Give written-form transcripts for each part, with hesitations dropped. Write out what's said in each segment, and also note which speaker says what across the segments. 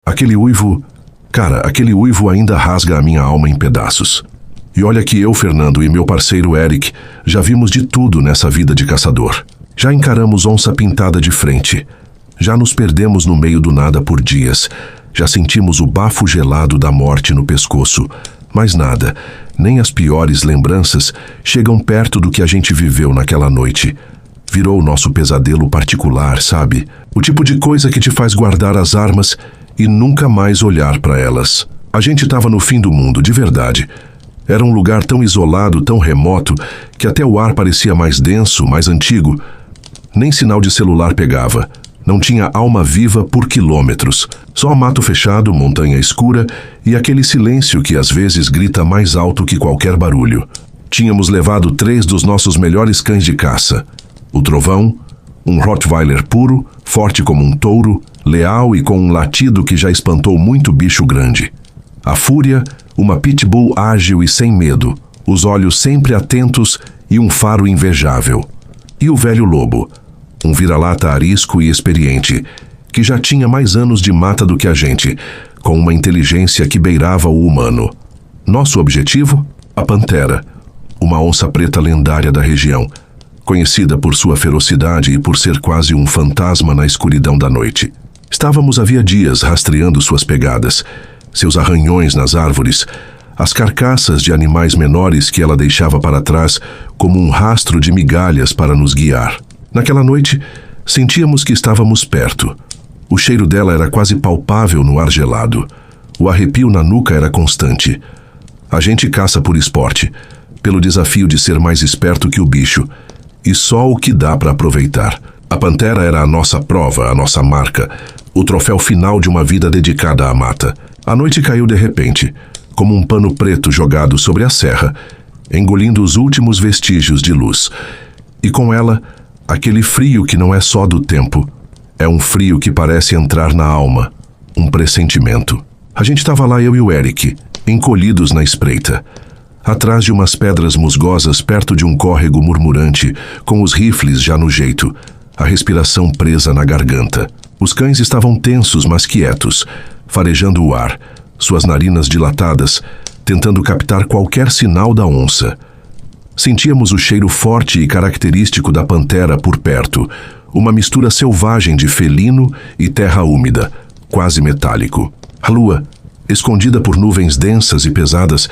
Speaker 1: Aquele uivo... Cara, aquele uivo ainda rasga a minha alma em pedaços. E olha que eu, Fernando, e meu parceiro Eric já vimos de tudo nessa vida de caçador. Já encaramos onça pintada de frente. Já nos perdemos no meio do nada por dias. Já sentimos o bafo gelado da morte no pescoço. Mas nada, nem as piores lembranças chegam perto do que a gente viveu naquela noite. Virou nosso pesadelo particular, sabe? O tipo de coisa que te faz guardar as armas e nunca mais olhar para elas. A gente estava no fim do mundo, de verdade. Era um lugar tão isolado, tão remoto, que até o ar parecia mais denso, mais antigo. Nem sinal de celular pegava. Não tinha alma viva por quilômetros. Só mato fechado, montanha escura e aquele silêncio que às vezes grita mais alto que qualquer barulho. Tínhamos levado 3 dos nossos melhores cães de caça. O Trovão, um Rottweiler puro, forte como um touro, leal e com um latido que já espantou muito bicho grande. A Fúria, uma pitbull ágil e sem medo, os olhos sempre atentos e um faro invejável. E o Velho Lobo, um vira-lata arisco e experiente, que já tinha mais anos de mata do que a gente, com uma inteligência que beirava o humano. Nosso objetivo? A Pantera, uma onça preta lendária da região, conhecida por sua ferocidade e por ser quase um fantasma na escuridão da noite. Estávamos havia dias rastreando suas pegadas, seus arranhões nas árvores, as carcaças de animais menores que ela deixava para trás como um rastro de migalhas para nos guiar. Naquela noite, sentíamos que estávamos perto. O cheiro dela era quase palpável no ar gelado. O arrepio na nuca era constante. A gente caça por esporte, pelo desafio de ser mais esperto que o bicho, e só o que dá para aproveitar. A Pantera era a nossa prova, a nossa marca, o troféu final de uma vida dedicada à mata. A noite caiu de repente, como um pano preto jogado sobre a serra, engolindo os últimos vestígios de luz. E com ela, aquele frio que não é só do tempo. É um frio que parece entrar na alma, um pressentimento. A gente estava lá, eu e o Eric, encolhidos na espreita, atrás de umas pedras musgosas perto de um córrego murmurante, com os rifles já no jeito, a respiração presa na garganta. Os cães estavam tensos, mas quietos, farejando o ar, suas narinas dilatadas, tentando captar qualquer sinal da onça. Sentíamos o cheiro forte e característico da pantera por perto, uma mistura selvagem de felino e terra úmida, quase metálico. A lua, escondida por nuvens densas e pesadas,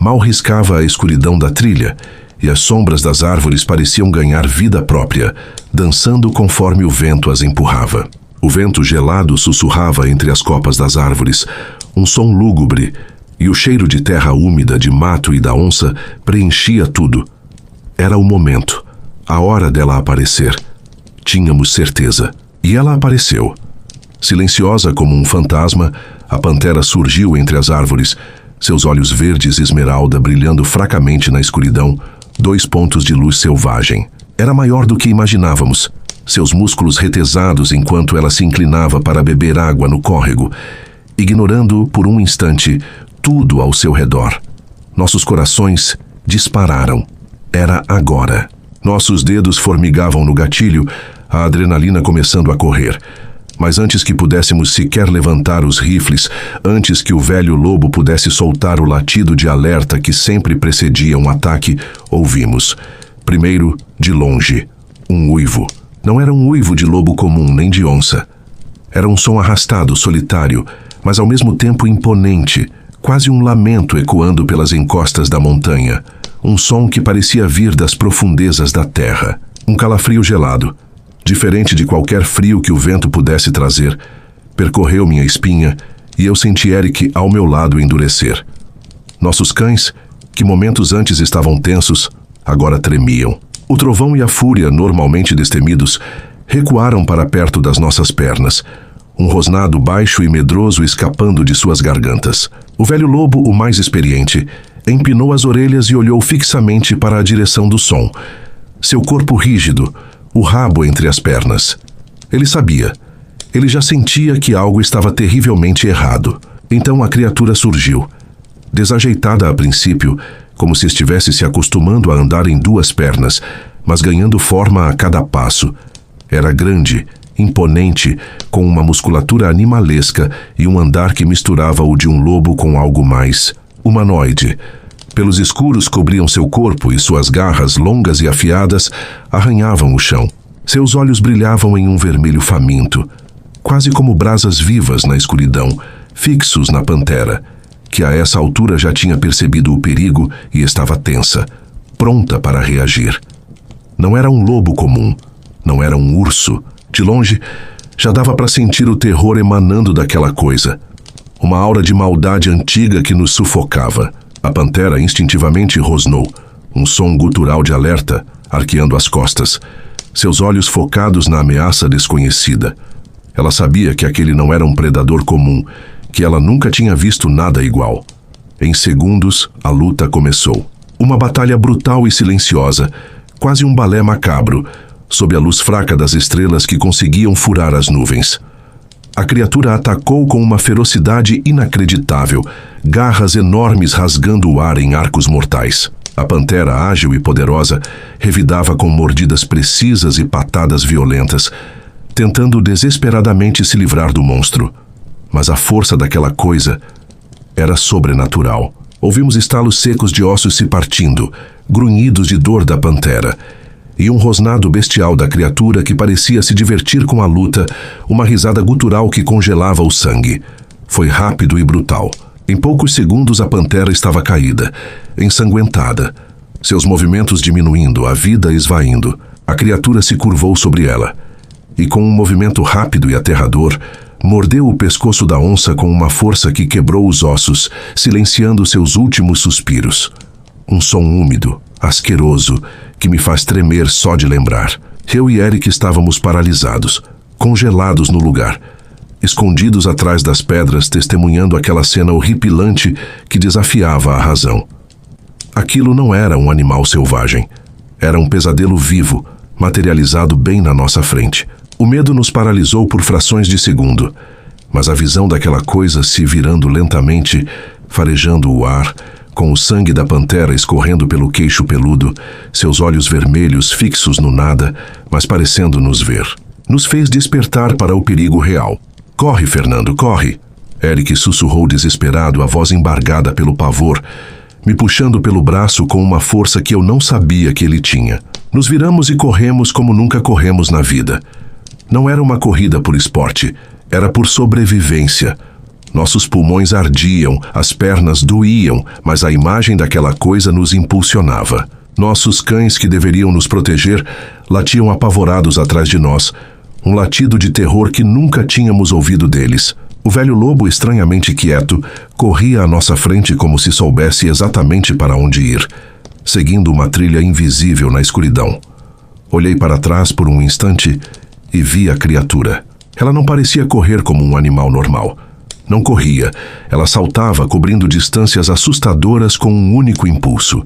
Speaker 1: mal riscava a escuridão da trilha, e as sombras das árvores pareciam ganhar vida própria, dançando conforme o vento as empurrava. O vento gelado sussurrava entre as copas das árvores, um som lúgubre, e o cheiro de terra úmida, de mato e da onça preenchia tudo. Era o momento, a hora dela aparecer. Tínhamos certeza. E ela apareceu. Silenciosa como um fantasma, a pantera surgiu entre as árvores, seus olhos verdes esmeralda brilhando fracamente na escuridão, 2 pontos de luz selvagem. Era maior do que imaginávamos, seus músculos retesados enquanto ela se inclinava para beber água no córrego, ignorando por um instante tudo ao seu redor. Nossos corações dispararam. Era agora. Nossos dedos formigavam no gatilho, a adrenalina começando a correr. Mas antes que pudéssemos sequer levantar os rifles, antes que o velho lobo pudesse soltar o latido de alerta que sempre precedia um ataque, ouvimos. Primeiro, de longe, um uivo. Não era um uivo de lobo comum nem de onça. Era um som arrastado, solitário, mas ao mesmo tempo imponente, quase um lamento ecoando pelas encostas da montanha. Um som que parecia vir das profundezas da terra. Um calafrio gelado, diferente de qualquer frio que o vento pudesse trazer, percorreu minha espinha e eu senti Eric ao meu lado endurecer. Nossos cães, que momentos antes estavam tensos, agora tremiam. O Trovão e a Fúria, normalmente destemidos, recuaram para perto das nossas pernas, um rosnado baixo e medroso escapando de suas gargantas. O velho lobo, o mais experiente, empinou as orelhas e olhou fixamente para a direção do som. Seu corpo rígido, o rabo entre as pernas. Ele sabia. Ele já sentia que algo estava terrivelmente errado. Então a criatura surgiu. Desajeitada a princípio, como se estivesse se acostumando a andar em 2 pernas, mas ganhando forma a cada passo. Era grande, imponente, com uma musculatura animalesca e um andar que misturava o de um lobo com algo mais humanoide. Pelos escuros cobriam seu corpo e suas garras longas e afiadas arranhavam o chão. Seus olhos brilhavam em um vermelho faminto, quase como brasas vivas na escuridão, fixos na pantera, que a essa altura já tinha percebido o perigo e estava tensa, pronta para reagir. Não era um lobo comum, não era um urso. De longe, já dava para sentir o terror emanando daquela coisa. Uma aura de maldade antiga que nos sufocava. A pantera instintivamente rosnou, um som gutural de alerta, arqueando as costas, seus olhos focados na ameaça desconhecida. Ela sabia que aquele não era um predador comum, que ela nunca tinha visto nada igual. Em segundos, a luta começou. Uma batalha brutal e silenciosa, quase um balé macabro, sob a luz fraca das estrelas que conseguiam furar as nuvens. A criatura atacou com uma ferocidade inacreditável, garras enormes rasgando o ar em arcos mortais. A pantera, ágil e poderosa, revidava com mordidas precisas e patadas violentas, tentando desesperadamente se livrar do monstro. Mas a força daquela coisa era sobrenatural. Ouvimos estalos secos de ossos se partindo, grunhidos de dor da pantera, e um rosnado bestial da criatura que parecia se divertir com a luta, uma risada gutural que congelava o sangue. Foi rápido e brutal. Em poucos segundos a pantera estava caída, ensanguentada, seus movimentos diminuindo, a vida esvaindo. A criatura se curvou sobre ela, e com um movimento rápido e aterrador, mordeu o pescoço da onça com uma força que quebrou os ossos, silenciando seus últimos suspiros. Um som úmido, asqueroso, que me faz tremer só de lembrar. Eu e Eric estávamos paralisados, congelados no lugar, escondidos atrás das pedras, testemunhando aquela cena horripilante que desafiava a razão. Aquilo não era um animal selvagem. Era um pesadelo vivo, materializado bem na nossa frente. O medo nos paralisou por frações de segundo, mas a visão daquela coisa se virando lentamente, farejando o ar, com o sangue da pantera escorrendo pelo queixo peludo, seus olhos vermelhos fixos no nada, mas parecendo nos ver, nos fez despertar para o perigo real. "Corre, Fernando, corre!" Eric sussurrou desesperado, a voz embargada pelo pavor, me puxando pelo braço com uma força que eu não sabia que ele tinha. Nos viramos e corremos como nunca corremos na vida. Não era uma corrida por esporte, era por sobrevivência. Nossos pulmões ardiam, as pernas doíam, mas a imagem daquela coisa nos impulsionava. Nossos cães, que deveriam nos proteger, latiam apavorados atrás de nós, um latido de terror que nunca tínhamos ouvido deles. O velho lobo, estranhamente quieto, corria à nossa frente como se soubesse exatamente para onde ir, seguindo uma trilha invisível na escuridão. Olhei para trás por um instante e vi a criatura. Ela não parecia correr como um animal normal. Não corria, ela saltava, cobrindo distâncias assustadoras com um único impulso.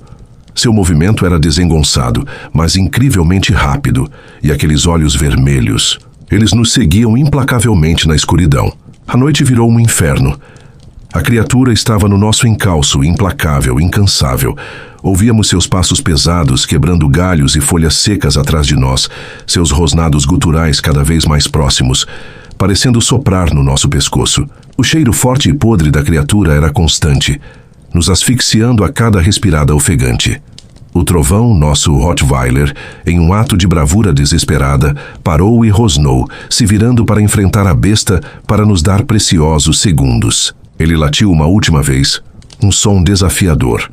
Speaker 1: Seu movimento era desengonçado, mas incrivelmente rápido, e aqueles olhos vermelhos. Eles nos seguiam implacavelmente na escuridão. A noite virou um inferno. A criatura estava no nosso encalço, implacável, incansável. Ouvíamos seus passos pesados, quebrando galhos e folhas secas atrás de nós, seus rosnados guturais cada vez mais próximos, parecendo soprar no nosso pescoço. O cheiro forte e podre da criatura era constante, nos asfixiando a cada respirada ofegante. O trovão, nosso Rottweiler, em um ato de bravura desesperada, parou e rosnou, se virando para enfrentar a besta para nos dar preciosos segundos. Ele latiu uma última vez, um som desafiador.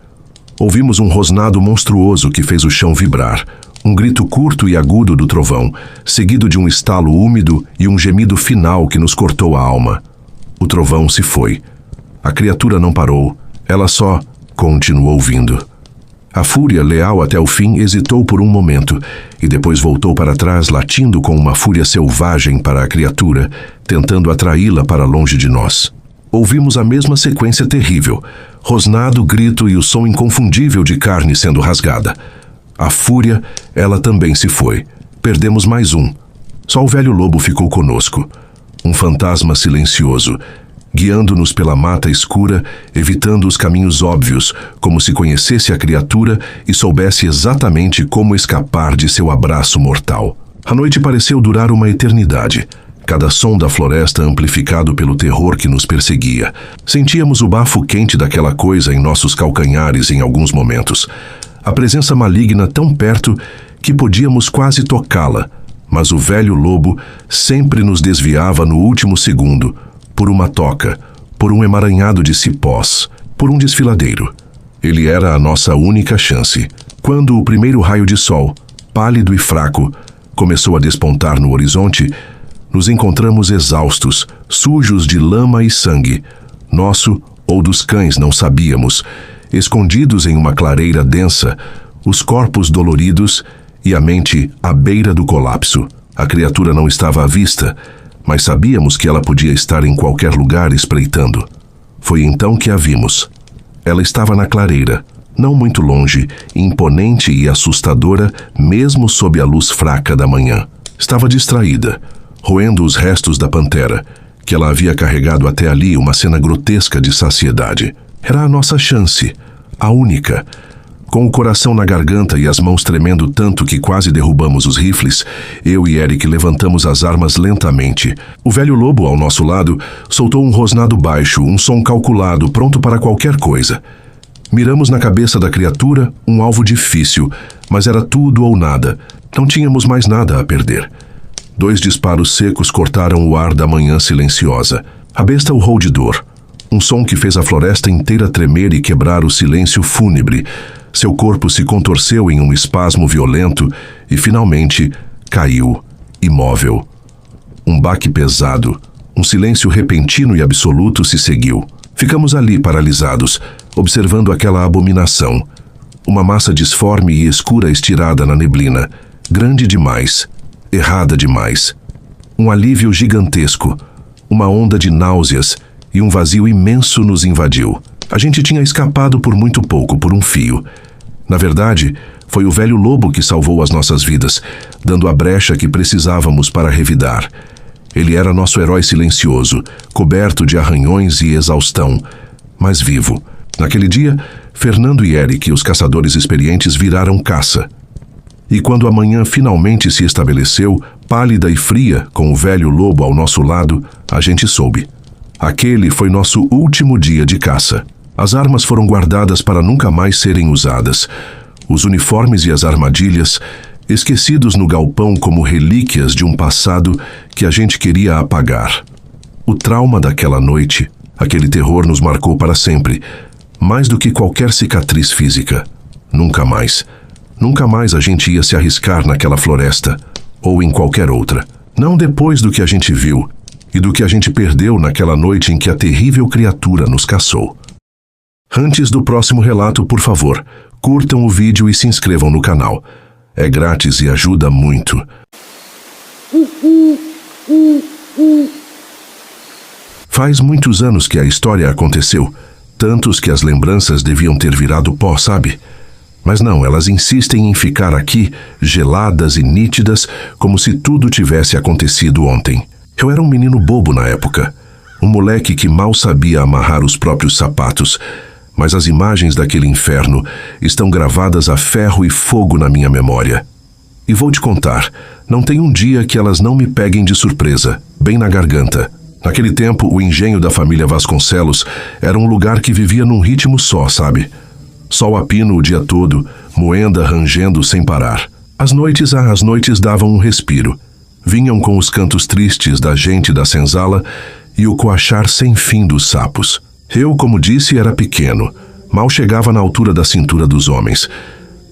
Speaker 1: Ouvimos um rosnado monstruoso que fez o chão vibrar, um grito curto e agudo do trovão, seguido de um estalo úmido e um gemido final que nos cortou a alma. O trovão se foi. A criatura não parou, ela só continuou vindo. A fúria, leal até o fim, hesitou por um momento e depois voltou para trás, latindo com uma fúria selvagem para a criatura, tentando atraí-la para longe de nós. Ouvimos a mesma sequência terrível, rosnado, grito e o som inconfundível de carne sendo rasgada. A fúria, ela também se foi. Perdemos mais um. Só o velho lobo ficou conosco. Um fantasma silencioso, guiando-nos pela mata escura, evitando os caminhos óbvios, como se conhecesse a criatura e soubesse exatamente como escapar de seu abraço mortal. A noite pareceu durar uma eternidade. Cada som da floresta amplificado pelo terror que nos perseguia. Sentíamos o bafo quente daquela coisa em nossos calcanhares em alguns momentos. A presença maligna tão perto que podíamos quase tocá-la, mas o velho lobo sempre nos desviava no último segundo, por uma toca, por um emaranhado de cipós, por um desfiladeiro. Ele era a nossa única chance. Quando o primeiro raio de sol, pálido e fraco, começou a despontar no horizonte, nos encontramos exaustos, sujos de lama e sangue. Nosso ou dos cães não sabíamos, escondidos em uma clareira densa, os corpos doloridos e a mente à beira do colapso. A criatura não estava à vista, mas sabíamos que ela podia estar em qualquer lugar espreitando. Foi então que a vimos. Ela estava na clareira, não muito longe, imponente e assustadora, mesmo sob a luz fraca da manhã. Estava distraída, roendo os restos da pantera, que ela havia carregado até ali, uma cena grotesca de saciedade. Era a nossa chance, a única. Com o coração na garganta e as mãos tremendo tanto que quase derrubamos os rifles, eu e Eric levantamos as armas lentamente. O velho lobo, ao nosso lado, soltou um rosnado baixo, um som calculado, pronto para qualquer coisa. Miramos na cabeça da criatura, um alvo difícil, mas era tudo ou nada. Não tínhamos mais nada a perder. 2 disparos secos cortaram o ar da manhã silenciosa. A besta urrou de dor. Um som que fez a floresta inteira tremer e quebrar o silêncio fúnebre. Seu corpo se contorceu em um espasmo violento e, finalmente, caiu, imóvel. Um baque pesado, um silêncio repentino e absoluto se seguiu. Ficamos ali paralisados, observando aquela abominação. Uma massa disforme e escura estirada na neblina, grande demais, errada demais. Um alívio gigantesco, uma onda de náuseas e um vazio imenso nos invadiu. A gente tinha escapado por muito pouco, por um fio. Na verdade, foi o velho lobo que salvou as nossas vidas, dando a brecha que precisávamos para revidar. Ele era nosso herói silencioso, coberto de arranhões e exaustão, mas vivo. Naquele dia, Fernando e Eric, os caçadores experientes, viraram caça. E quando a manhã finalmente se estabeleceu, pálida e fria, com o velho lobo ao nosso lado, a gente soube. Aquele foi nosso último dia de caça. As armas foram guardadas para nunca mais serem usadas. Os uniformes e as armadilhas, esquecidos no galpão como relíquias de um passado que a gente queria apagar. O trauma daquela noite, aquele terror nos marcou para sempre, mais do que qualquer cicatriz física. Nunca mais a gente ia se arriscar naquela floresta, ou em qualquer outra. Não depois do que a gente viu e do que a gente perdeu naquela noite em que a terrível criatura nos caçou. Antes do próximo relato, por favor, curtam o vídeo e se inscrevam no canal. É grátis e ajuda muito. Faz muitos anos que a história aconteceu, tantos que as lembranças deviam ter virado pó, sabe? Mas não, elas insistem em ficar aqui, geladas e nítidas, como se tudo tivesse acontecido ontem. Eu era um menino bobo na época, um moleque que mal sabia amarrar os próprios sapatos, mas as imagens daquele inferno estão gravadas a ferro e fogo na minha memória. E vou te contar, não tem um dia que elas não me peguem de surpresa, bem na garganta. Naquele tempo, o engenho da família Vasconcelos era um lugar que vivia num ritmo só, sabe? Sol a pino o dia todo, moenda rangendo sem parar. As noites davam um respiro. Vinham com os cantos tristes da gente da senzala e o coachar sem fim dos sapos. Eu, como disse, era pequeno, mal chegava na altura da cintura dos homens.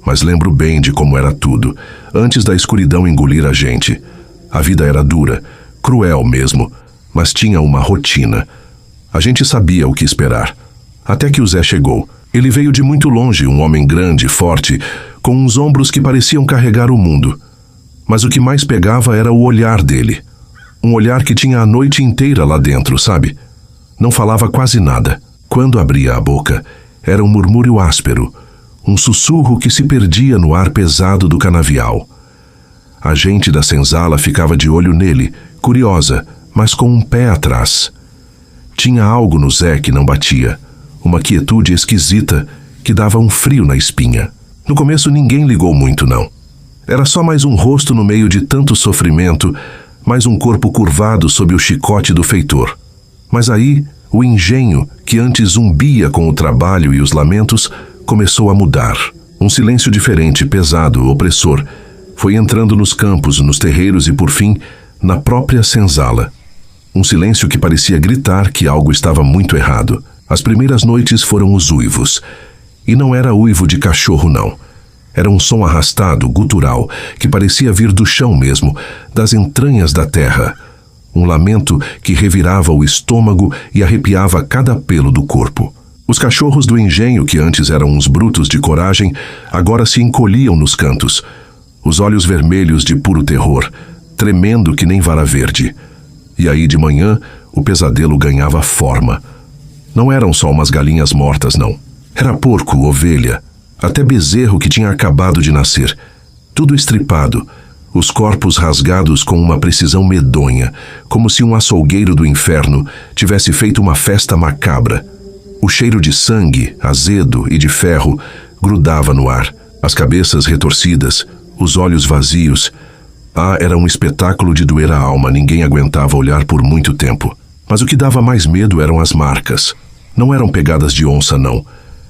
Speaker 1: Mas lembro bem de como era tudo, antes da escuridão engolir a gente. A vida era dura, cruel mesmo, mas tinha uma rotina. A gente sabia o que esperar. Até que o Zé chegou. Ele veio de muito longe, um homem grande, forte, com uns ombros que pareciam carregar o mundo. Mas o que mais pegava era o olhar dele. Um olhar que tinha a noite inteira lá dentro, sabe? Não falava quase nada. Quando abria a boca, era um murmúrio áspero, um sussurro que se perdia no ar pesado do canavial. A gente da senzala ficava de olho nele, curiosa, mas com um pé atrás. Tinha algo no Zé que não batia, uma quietude esquisita que dava um frio na espinha. No começo ninguém ligou muito, não. Era só mais um rosto no meio de tanto sofrimento, mais um corpo curvado sob o chicote do feitor. Mas aí, o engenho, que antes zumbia com o trabalho e os lamentos, começou a mudar. Um silêncio diferente, pesado, opressor, foi entrando nos campos, nos terreiros e, por fim, na própria senzala. Um silêncio que parecia gritar que algo estava muito errado. As primeiras noites foram os uivos. E não era uivo de cachorro, não. Era um som arrastado, gutural, que parecia vir do chão mesmo, das entranhas da terra. Um lamento que revirava o estômago e arrepiava cada pelo do corpo. Os cachorros do engenho, que antes eram uns brutos de coragem, agora se encolhiam nos cantos. Os olhos vermelhos de puro terror, tremendo que nem vara verde. E aí de manhã, o pesadelo ganhava forma. Não eram só umas galinhas mortas, não. Era porco, ovelha, até bezerro que tinha acabado de nascer. Tudo estripado, os corpos rasgados com uma precisão medonha, como se um açougueiro do inferno tivesse feito uma festa macabra. O cheiro de sangue, azedo e de ferro grudava no ar. As cabeças retorcidas, os olhos vazios. Era um espetáculo de doer a alma, ninguém aguentava olhar por muito tempo. Mas o que dava mais medo eram as marcas. Não eram pegadas de onça, não.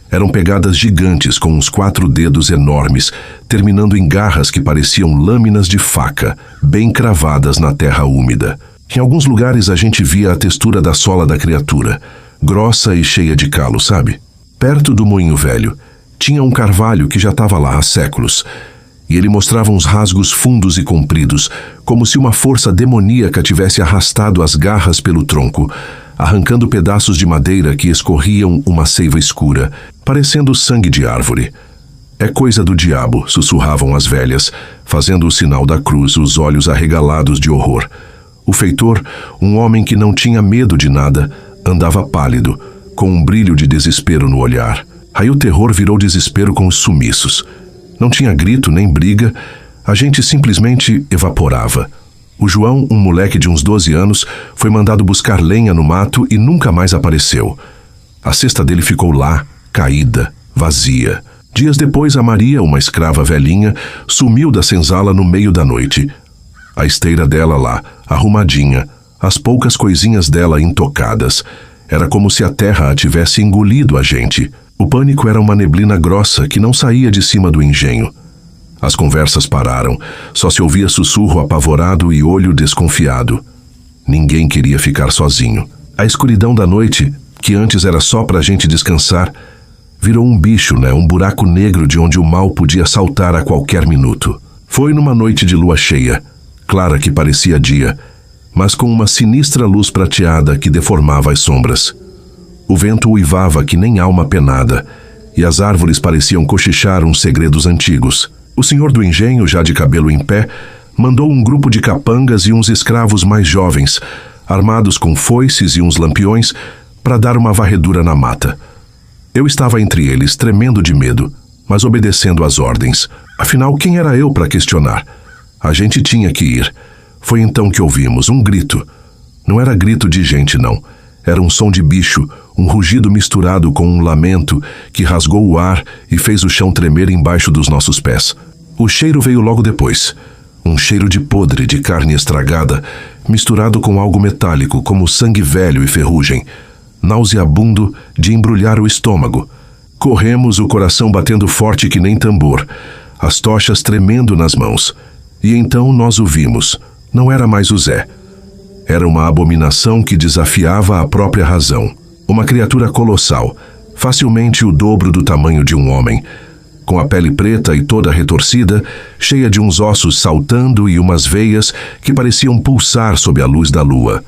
Speaker 1: Eram pegadas gigantes com uns 4 dedos enormes, terminando em garras que pareciam lâminas de faca, bem cravadas na terra úmida. Em alguns lugares a gente via a textura da sola da criatura, grossa e cheia de calo, sabe? Perto do moinho velho, tinha um carvalho que já estava lá há séculos, e ele mostrava uns rasgos fundos e compridos, como se uma força demoníaca tivesse arrastado as garras pelo tronco, arrancando pedaços de madeira que escorriam uma seiva escura, parecendo sangue de árvore. É coisa do diabo, sussurravam as velhas, fazendo o sinal da cruz, os olhos arregalados de horror. O feitor, um homem que não tinha medo de nada, andava pálido, com um brilho de desespero no olhar. Aí o terror virou desespero com os sumiços. Não tinha grito nem briga, a gente simplesmente evaporava. O João, um moleque de uns 12 anos, foi mandado buscar lenha no mato e nunca mais apareceu. A cesta dele ficou lá, caída, vazia. Dias depois, a Maria, uma escrava velhinha, sumiu da senzala no meio da noite. A esteira dela lá, arrumadinha, as poucas coisinhas dela intocadas. Era como se a terra a tivesse engolido a gente. O pânico era uma neblina grossa que não saía de cima do engenho. As conversas pararam, só se ouvia sussurro apavorado e olho desconfiado. Ninguém queria ficar sozinho. A escuridão da noite, que antes era só pra gente descansar, virou um bicho, um buraco negro de onde o mal podia saltar a qualquer minuto. Foi numa noite de lua cheia, clara que parecia dia, mas com uma sinistra luz prateada que deformava as sombras. O vento uivava que nem alma penada, e as árvores pareciam cochichar uns segredos antigos. O senhor do engenho, já de cabelo em pé, mandou um grupo de capangas e uns escravos mais jovens, armados com foices e uns lampiões, para dar uma varredura na mata. Eu estava entre eles, tremendo de medo, mas obedecendo às ordens. Afinal, quem era eu para questionar? A gente tinha que ir. Foi então que ouvimos um grito. Não era grito de gente, não. Era um som de bicho, um rugido misturado com um lamento que rasgou o ar e fez o chão tremer embaixo dos nossos pés. O cheiro veio logo depois. Um cheiro de podre, de carne estragada, misturado com algo metálico, como sangue velho e ferrugem. Nauseabundo de embrulhar o estômago. Corremos, o coração batendo forte que nem tambor, as tochas tremendo nas mãos. E então nós o vimos. Não era mais o Zé. Era uma abominação que desafiava a própria razão. Uma criatura colossal, facilmente o dobro do tamanho de um homem, com a pele preta e toda retorcida, cheia de uns ossos saltando e umas veias que pareciam pulsar sob a luz da lua.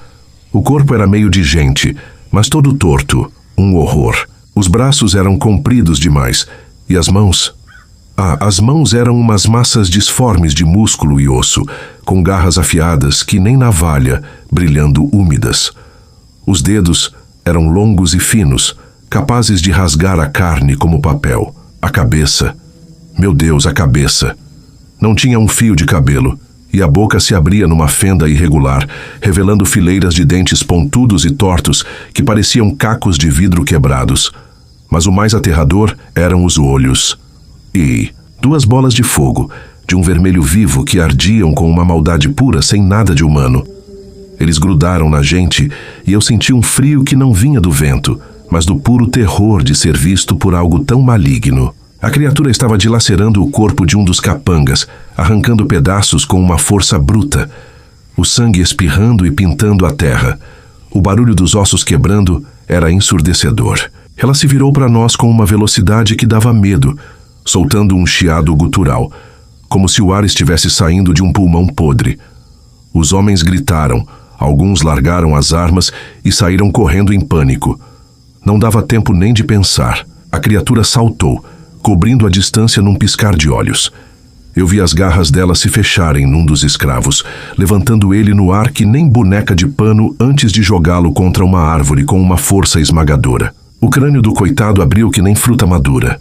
Speaker 1: O corpo era meio de gente, mas todo torto, um horror. Os braços eram compridos demais, e as mãos... as mãos eram umas massas disformes de músculo e osso, com garras afiadas que nem navalha, brilhando úmidas. Os dedos eram longos e finos, capazes de rasgar a carne como papel. A cabeça... Meu Deus, a cabeça! Não tinha um fio de cabelo, e a boca se abria numa fenda irregular, revelando fileiras de dentes pontudos e tortos que pareciam cacos de vidro quebrados. Mas o mais aterrador eram os olhos. E 2 bolas de fogo, de um vermelho vivo que ardiam com uma maldade pura sem nada de humano. Eles grudaram na gente e eu senti um frio que não vinha do vento, mas do puro terror de ser visto por algo tão maligno. A criatura estava dilacerando o corpo de um dos capangas, arrancando pedaços com uma força bruta. O sangue espirrando e pintando a terra. O barulho dos ossos quebrando era ensurdecedor. Ela se virou para nós com uma velocidade que dava medo, soltando um chiado gutural, como se o ar estivesse saindo de um pulmão podre. Os homens gritaram, alguns largaram as armas e saíram correndo em pânico. Não dava tempo nem de pensar. A criatura saltou, cobrindo a distância num piscar de olhos. Eu vi as garras dela se fecharem num dos escravos, levantando ele no ar que nem boneca de pano antes de jogá-lo contra uma árvore com uma força esmagadora. O crânio do coitado abriu que nem fruta madura.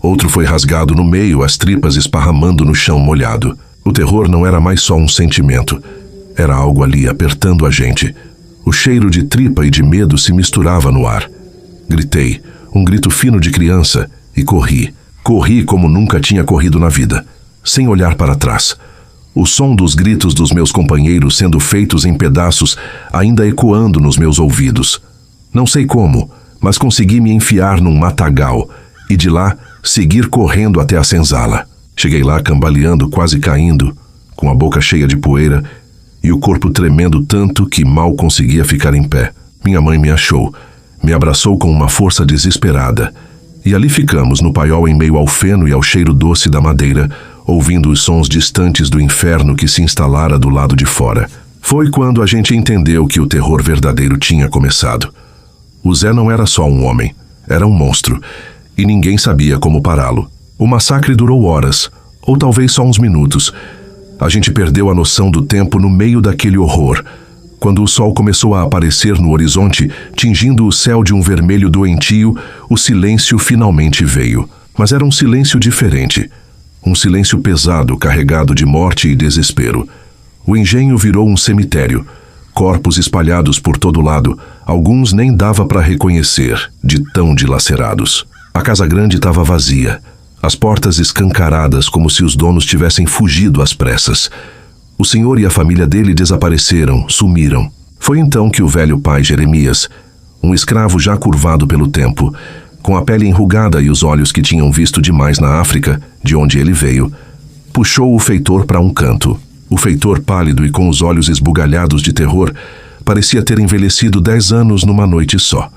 Speaker 1: Outro foi rasgado no meio, as tripas esparramando no chão molhado. O terror não era mais só um sentimento. Era algo ali apertando a gente. O cheiro de tripa e de medo se misturava no ar. Gritei, um grito fino de criança, e corri. Corri como nunca tinha corrido na vida, sem olhar para trás. O som dos gritos dos meus companheiros sendo feitos em pedaços ainda ecoando nos meus ouvidos. Não sei como, mas consegui me enfiar num matagal e de lá seguir correndo até a senzala. Cheguei lá cambaleando, quase caindo, com a boca cheia de poeira e o corpo tremendo tanto que mal conseguia ficar em pé. Minha mãe me achou, me abraçou com uma força desesperada. E ali ficamos, no paiol em meio ao feno e ao cheiro doce da madeira, ouvindo os sons distantes do inferno que se instalara do lado de fora. Foi quando a gente entendeu que o terror verdadeiro tinha começado. O Zé não era só um homem, era um monstro, e ninguém sabia como pará-lo. O massacre durou horas, ou talvez só uns minutos. A gente perdeu a noção do tempo no meio daquele horror. Quando o sol começou a aparecer no horizonte, tingindo o céu de um vermelho doentio, o silêncio finalmente veio. Mas era um silêncio diferente. Um silêncio pesado, carregado de morte e desespero. O engenho virou um cemitério. Corpos espalhados por todo lado, alguns nem dava para reconhecer, de tão dilacerados. A casa grande estava vazia. As portas escancaradas, como se os donos tivessem fugido às pressas. O senhor e a família dele desapareceram, sumiram. Foi então que o velho pai Jeremias, um escravo já curvado pelo tempo, com a pele enrugada e os olhos que tinham visto demais na África, de onde ele veio, puxou o feitor para um canto. O feitor, pálido e com os olhos esbugalhados de terror, parecia ter envelhecido 10 anos numa noite só.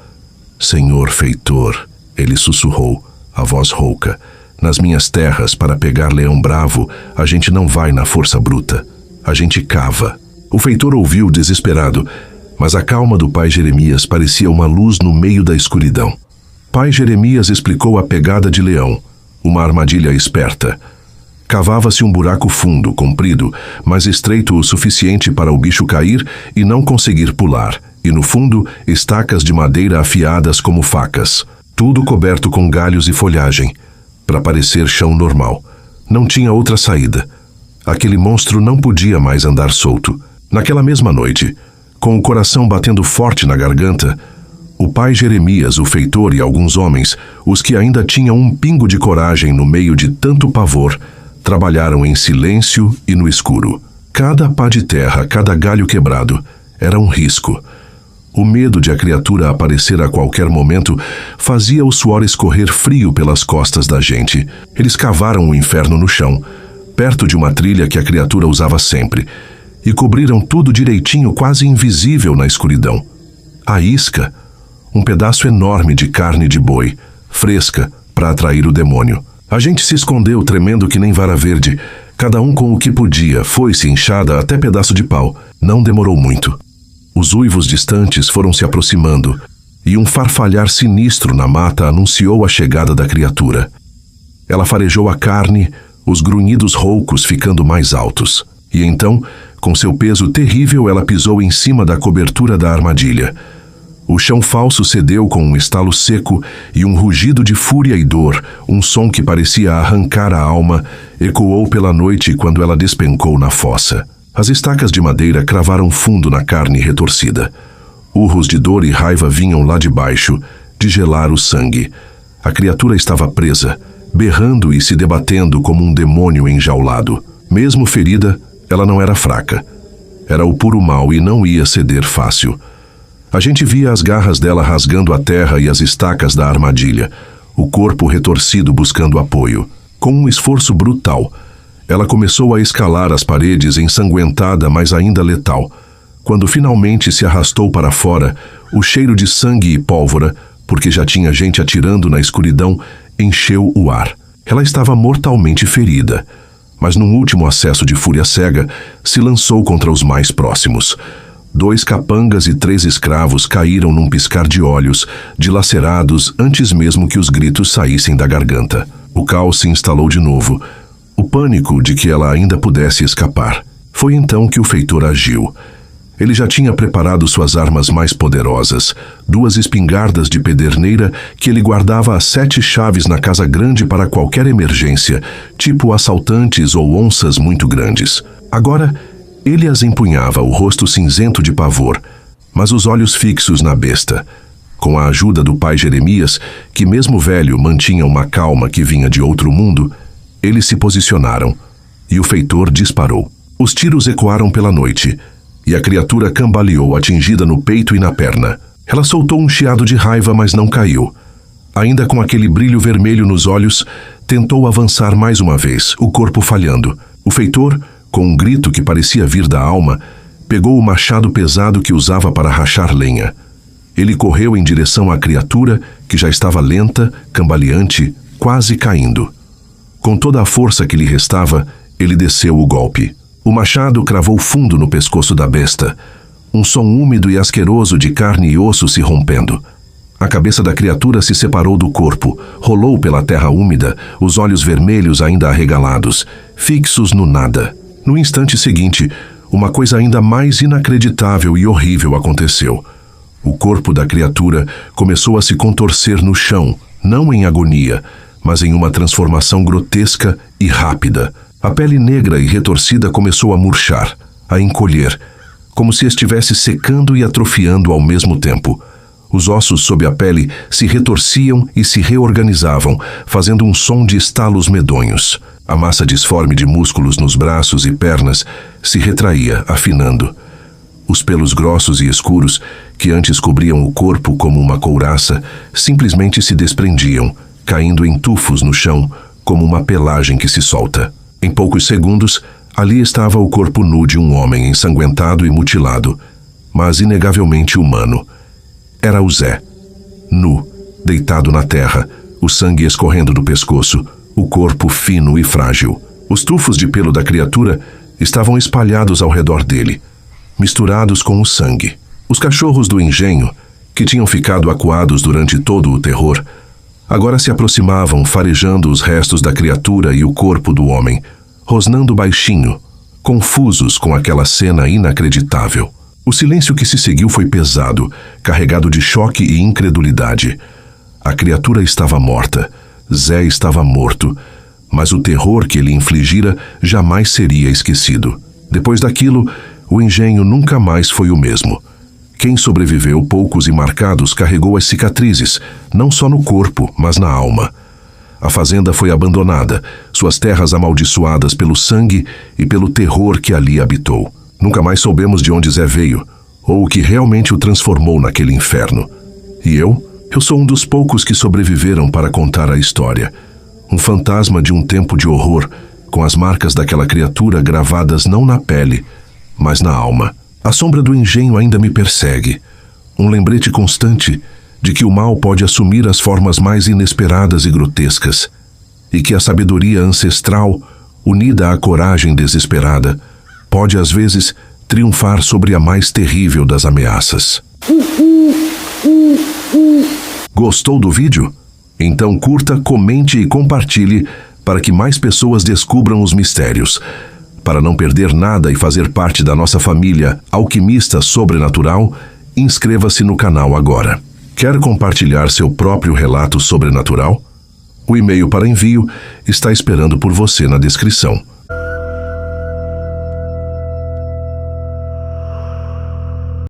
Speaker 1: Senhor feitor, ele sussurrou, a voz rouca, nas minhas terras, para pegar leão bravo, a gente não vai na força bruta. A gente cava. O feitor ouviu desesperado, mas a calma do pai Jeremias parecia uma luz no meio da escuridão. Pai Jeremias explicou a pegada de leão, uma armadilha esperta. Cavava-se um buraco fundo, comprido, mas estreito o suficiente para o bicho cair e não conseguir pular, e no fundo, estacas de madeira afiadas como facas, tudo coberto com galhos e folhagem, para parecer chão normal. Não tinha outra saída. Aquele monstro não podia mais andar solto. Naquela mesma noite, com o coração batendo forte na garganta, o pai Jeremias, o feitor e alguns homens, os que ainda tinham um pingo de coragem no meio de tanto pavor, trabalharam em silêncio e no escuro. Cada pá de terra, cada galho quebrado, era um risco. O medo de a criatura aparecer a qualquer momento fazia o suor escorrer frio pelas costas da gente. Eles cavaram o inferno no chão, perto de uma trilha que a criatura usava sempre, e cobriram tudo direitinho, quase invisível na escuridão. A isca, um pedaço enorme de carne de boi, fresca, para atrair o demônio. A gente se escondeu tremendo que nem vara verde, cada um com o que podia, foi-se inchada até pedaço de pau. Não demorou muito. Os uivos distantes foram se aproximando, e um farfalhar sinistro na mata anunciou a chegada da criatura. Ela farejou a carne, os grunhidos roucos ficando mais altos. E então, com seu peso terrível, ela pisou em cima da cobertura da armadilha. O chão falso cedeu com um estalo seco e um rugido de fúria e dor, um som que parecia arrancar a alma, ecoou pela noite quando ela despencou na fossa. As estacas de madeira cravaram fundo na carne retorcida. Urros de dor e raiva vinham lá de baixo, de gelar o sangue. A criatura estava presa, berrando e se debatendo como um demônio enjaulado. Mesmo ferida, ela não era fraca. Era o puro mal e não ia ceder fácil. A gente via as garras dela rasgando a terra e as estacas da armadilha, o corpo retorcido buscando apoio. Com um esforço brutal, ela começou a escalar as paredes ensanguentada, mas ainda letal. Quando finalmente se arrastou para fora, o cheiro de sangue e pólvora, porque já tinha gente atirando na escuridão, encheu o ar. Ela estava mortalmente ferida, mas num último acesso de fúria cega, se lançou contra os mais próximos. 2 capangas e 3 escravos caíram num piscar de olhos, dilacerados antes mesmo que os gritos saíssem da garganta. O caos se instalou de novo, o pânico de que ela ainda pudesse escapar. Foi então que o feitor agiu. Ele já tinha preparado suas armas mais poderosas, 2 espingardas de pederneira que ele guardava as 7 chaves na casa grande para qualquer emergência, tipo assaltantes ou onças muito grandes. Agora, ele as empunhava, o rosto cinzento de pavor, mas os olhos fixos na besta. Com a ajuda do pai Jeremias, que mesmo velho mantinha uma calma que vinha de outro mundo, eles se posicionaram, e o feitor disparou. Os tiros ecoaram pela noite, e a criatura cambaleou, atingida no peito e na perna. Ela soltou um chiado de raiva, mas não caiu. Ainda com aquele brilho vermelho nos olhos, tentou avançar mais uma vez, o corpo falhando. O feitor, com um grito que parecia vir da alma, pegou o machado pesado que usava para rachar lenha. Ele correu em direção à criatura, que já estava lenta, cambaleante, quase caindo. Com toda a força que lhe restava, ele desceu o golpe. O machado cravou fundo no pescoço da besta, um som úmido e asqueroso de carne e osso se rompendo. A cabeça da criatura se separou do corpo, rolou pela terra úmida, os olhos vermelhos ainda arregalados, fixos no nada. No instante seguinte, uma coisa ainda mais inacreditável e horrível aconteceu. O corpo da criatura começou a se contorcer no chão, não em agonia, mas em uma transformação grotesca e rápida. A pele negra e retorcida começou a murchar, a encolher, como se estivesse secando e atrofiando ao mesmo tempo. Os ossos sob a pele se retorciam e se reorganizavam, fazendo um som de estalos medonhos. A massa disforme de músculos nos braços e pernas se retraía, afinando. Os pelos grossos e escuros, que antes cobriam o corpo como uma couraça, simplesmente se desprendiam, caindo em tufos no chão, como uma pelagem que se solta. Em poucos segundos, ali estava o corpo nu de um homem ensanguentado e mutilado, mas inegavelmente humano. Era o Zé, nu, deitado na terra, o sangue escorrendo do pescoço, o corpo fino e frágil. Os tufos de pelo da criatura estavam espalhados ao redor dele, misturados com o sangue. Os cachorros do engenho, que tinham ficado acuados durante todo o terror, agora se aproximavam, farejando os restos da criatura e o corpo do homem, rosnando baixinho, confusos com aquela cena inacreditável. O silêncio que se seguiu foi pesado, carregado de choque e incredulidade. A criatura estava morta, Zé estava morto, mas o terror que ele infligira jamais seria esquecido. Depois daquilo, o engenho nunca mais foi o mesmo. Quem sobreviveu, poucos e marcados, carregou as cicatrizes, não só no corpo, mas na alma. A fazenda foi abandonada, suas terras amaldiçoadas pelo sangue e pelo terror que ali habitou. Nunca mais soubemos de onde Zé veio, ou o que realmente o transformou naquele inferno. E eu sou um dos poucos que sobreviveram para contar a história. Um fantasma de um tempo de horror, com as marcas daquela criatura gravadas não na pele, mas na alma. A sombra do engenho ainda me persegue, um lembrete constante de que o mal pode assumir as formas mais inesperadas e grotescas, e que a sabedoria ancestral, unida à coragem desesperada, pode às vezes triunfar sobre a mais terrível das ameaças. Gostou do vídeo? Então curta, comente e compartilhe para que mais pessoas descubram os mistérios. Para não perder nada e fazer parte da nossa família Alquimista Sobrenatural, inscreva-se no canal agora. Quer compartilhar seu próprio relato sobrenatural? O e-mail para envio está esperando por você na descrição.